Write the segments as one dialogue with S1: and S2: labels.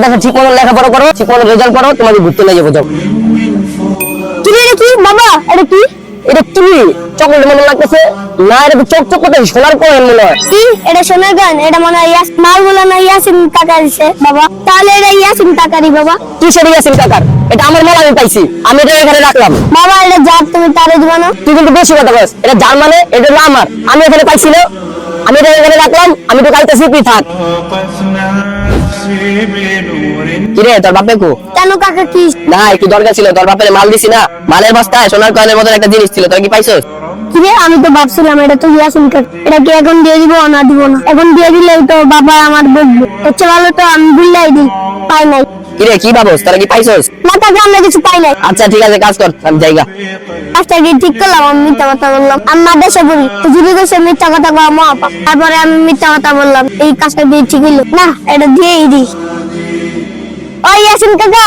S1: দেখো ঠিক মতো লেখাপড়া করো, ঠিক মতো রেজাল্ট করো, তোমাকে ঘুরতে নিয়ে যাবো। যাও।
S2: তুমি এটা কি বাবা? এটা কি?
S1: এটা কি চকলেট মনে লাগতেছে? না, এটা তো চকচক করতে সোনার কয়েন মনে হয়।
S2: কি এটা? সোনার গান? এটা মনে হয় মালগুলো না ইয়াসিন কাকা দিছে বাবা। তাহলে এটা ইয়াসিন কাকারই বাবা।
S1: কিসের ইয়াসিন কাকার? এটা আমার মেলা আমি পাইছি, আমি এটা এখানে রাখলাম।
S2: বাবা এটা যার, তুমি তারে দিবা না?
S1: তুই কিন্তু বেশি কথা বলছ। এটা যার মানে এটা হলো আমার, আমি এখানে পাইছি না, আমি এটা এখানে রাখলাম, আমি তো কালকে তুই থাক। কিরে তোর বাপে কো?
S2: কেন কাকা কি?
S1: না কি দরকার ছিল? তোর বাপের মাল দিছি না, মালের বস্তায় সোনার কয়েনের মতন একটা জিনিস ছিল, তোর কি পাইছস?
S2: কিরে আমি তো ভাবছিলাম এটা তো ইয়াসিন কাকা। এটা কি এখন দিয়ে দিব না দিব না? এখন দিয়ে দিলেই তো বাবা আমার বকবে। হচ্ছে ভালো তো আমি ভুললাই দিই, পাই নাই।
S1: কিরে কি ভাবস, তোরা কি পাইছস?
S2: না কাকা আমরা কিছু পাই নাই।
S1: আচ্ছা ঠিক আছে, কাজ কর, আমি জায়গা।
S2: কাজটা কি ঠিক করলাম? আমি মিথ্যা কথা বললাম। আমি মাদ্রাসা পড়ি, হুজুরি কইছে মিথ্যা কথা কওয়া মহাপাপ। তারপরে আমি মিথ্যা কথা বললাম, এই কাজটা দিয়ে ঠিক হইলো না, এটা দিয়েই দিই। ওই ইয়াসিন কাকা,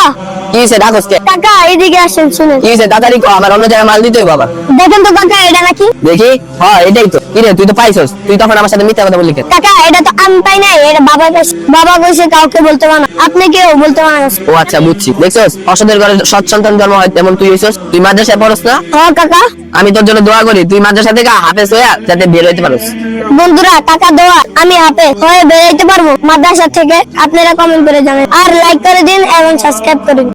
S1: কি হয়েছে ডাকস কে?
S2: কাকা এদিকে আসেন শুনেন।
S1: কি হয়েছে তাড়াতাড়ি কর, আমার অন্য জায়গায় মাল দিতে হবে বাবা।
S2: দেখেন তো কাকা এটা নাকি?
S1: দেখি, হ্যাঁ এটাই তো। কিরে তুই তো পাইছস, তুই তখন আমার সাথে মিথ্যা কথা বললি কেন?
S2: কাকা এটা তো আমি পাই নাই, এটা বাবা পাইছে। বাবা কইছে কাউকে বলতে পারো না, আপনি কেউ বলতে পারো না।
S1: ও আচ্ছা বুঝছি। দেখছস অসদের ঘরে সৎ সন্তান জন্ম হয়, তেমন তুই হইছস। তুই মাদ্রাসায় পড়স না?
S2: হ্যাঁ কাকা।
S1: আমি তোর জন্য দোয়া করি তুই মাদ্রাসা থেকে হাফেজ হয়ে যাতে বের হইতে পারস।
S2: বন্ধুরা কাকা দোয়া আমি হাফেজ হয়ে বেরোতে পারবো মাদ্রাসা থেকে। আপনারা কমেন্ট করে জানান আর লাইক করে দিন এবং সাবস্ক্রাইব করে দিন।